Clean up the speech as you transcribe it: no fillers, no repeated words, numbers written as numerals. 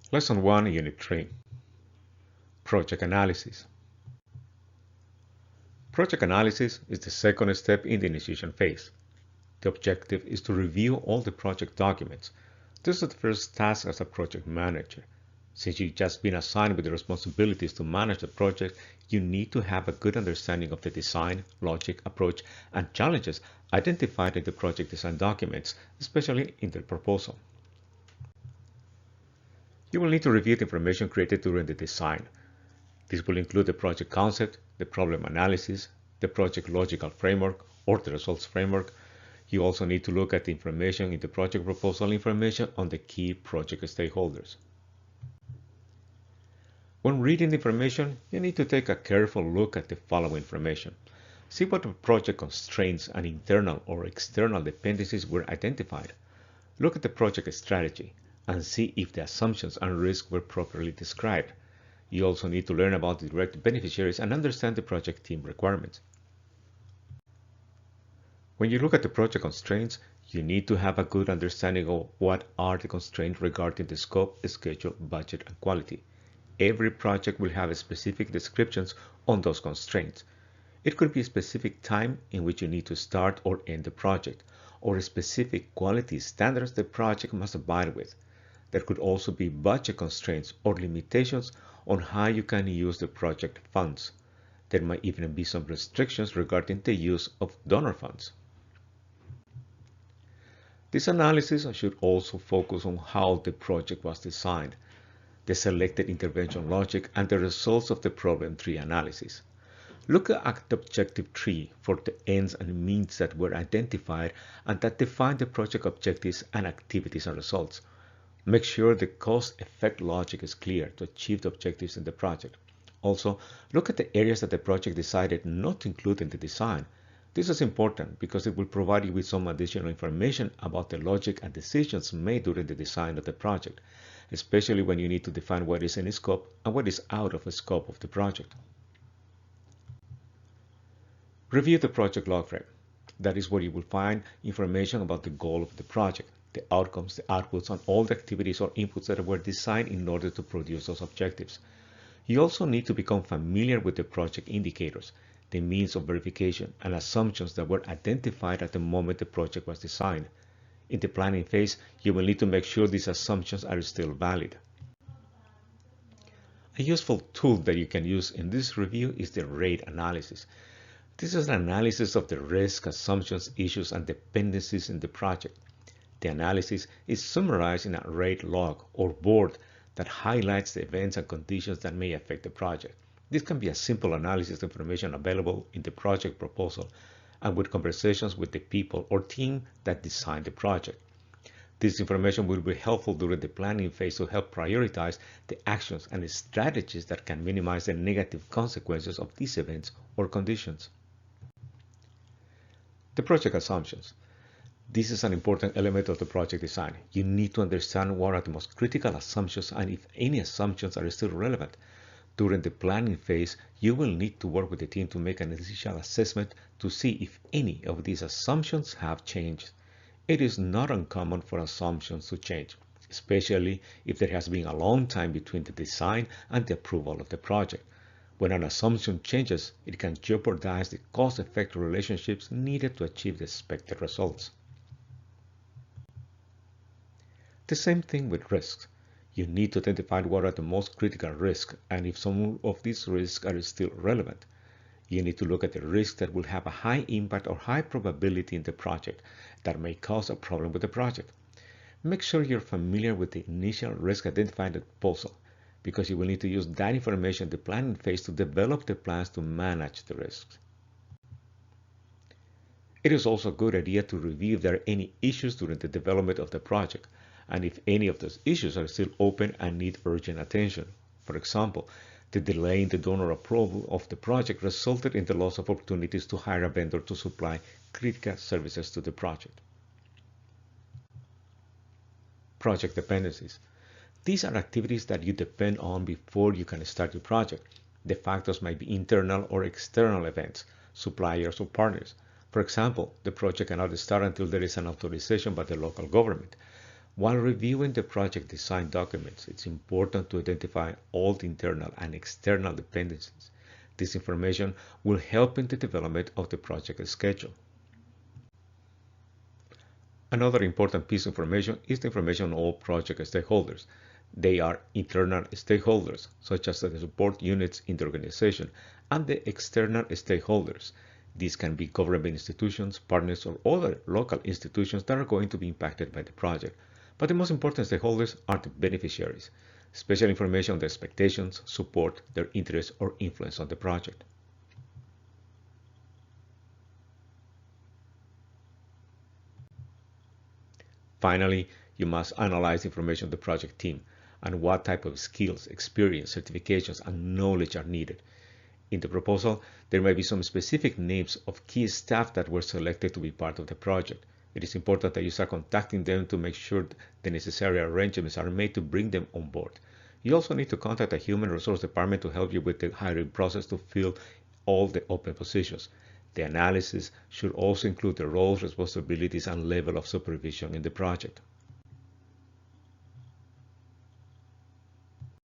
Lesson 1, Unit 3, Project Analysis. Project analysis is the second step in the initiation phase. The objective is to review all the project documents. This is the first task as a project manager. Since you've just been assigned with the responsibilities to manage the project, you need to have a good understanding of the design, logic, approach, and challenges identified in the project design documents, especially in the proposal. You will need to review the information created during the design. This will include the project concept, the problem analysis, the project logical framework, or the results framework. You also need to look at the information in the project proposal information on the key project stakeholders. When reading the information, you need to take a careful look at the following information. See what the project constraints and internal or external dependencies were identified. Look at the project strategy and see if the assumptions and risks were properly described. You also need to learn about the direct beneficiaries and understand the project team requirements. When you look at the project constraints, you need to have a good understanding of what are the constraints regarding the scope, schedule, budget, and quality. Every project will have specific descriptions on those constraints. It could be a specific time in which you need to start or end the project, or specific quality standards the project must abide with. There could also be budget constraints or limitations on how you can use the project funds. There might even be some restrictions regarding the use of donor funds. This analysis should also focus on how the project was designed, the selected intervention logic, and the results of the problem tree analysis. Look at the objective tree for the ends and means that were identified and that define the project objectives and activities and results. Make sure the cause-effect logic is clear to achieve the objectives in the project. Also, look at the areas that the project decided not to include in the design. This is important because it will provide you with some additional information about the logic and decisions made during the design of the project, especially when you need to define what is in scope and what is out of the scope of the project. Review the project log frame. That is where you will find information about the goal of the project, the outcomes, the outputs, and all the activities or inputs that were designed in order to produce those objectives. You also need to become familiar with the project indicators, the means of verification, and assumptions that were identified at the moment the project was designed. In the planning phase, you will need to make sure these assumptions are still valid. A useful tool that you can use in this review is the rate analysis. This is an analysis of the risk, assumptions, issues, and dependencies in the project. The analysis is summarized in a rate log or board that highlights the events and conditions that may affect the project. This can be a simple analysis information available in the project proposal and with conversations with the people or team that designed the project. This information will be helpful during the planning phase to help prioritize the actions and the strategies that can minimize the negative consequences of these events or conditions. The project assumptions. This is an important element of the project design. You need to understand what are the most critical assumptions and if any assumptions are still relevant. During the planning phase, you will need to work with the team to make an initial assessment to see if any of these assumptions have changed. It is not uncommon for assumptions to change, especially if there has been a long time between the design and the approval of the project. When an assumption changes, it can jeopardize the cost-effect relationships needed to achieve the expected results. The same thing with risks. You need to identify what are the most critical risks and if some of these risks are still relevant. You need to look at the risks that will have a high impact or high probability in the project that may cause a problem with the project. Make sure you're familiar with the initial risk identified in the proposal, because you will need to use that information in the planning phase to develop the plans to manage the risks. It is also a good idea to review if there are any issues during the development of the project, and if any of those issues are still open and need urgent attention. For example, the delay in the donor approval of the project resulted in the loss of opportunities to hire a vendor to supply critical services to the project. Project dependencies. These are activities that you depend on before you can start your project. The factors might be internal or external events, suppliers or partners. For example, the project cannot start until there is an authorization by the local government. While reviewing the project design documents, it's important to identify all the internal and external dependencies. This information will help in the development of the project schedule. Another important piece of information is the information on all project stakeholders. They are internal stakeholders, such as the support units in the organization, and the external stakeholders. These can be government institutions, partners, or other local institutions that are going to be impacted by the project. But the most important stakeholders are the beneficiaries. Special information on their expectations, support, their interests, or influence on the project. Finally, you must analyze information on the project team and what type of skills, experience, certifications, and knowledge are needed. In the proposal, there may be some specific names of key staff that were selected to be part of the project. It is important that you start contacting them to make sure the necessary arrangements are made to bring them on board. You also need to contact a human resource department to help you with the hiring process to fill all the open positions. The analysis should also include the roles, responsibilities, and level of supervision in the project.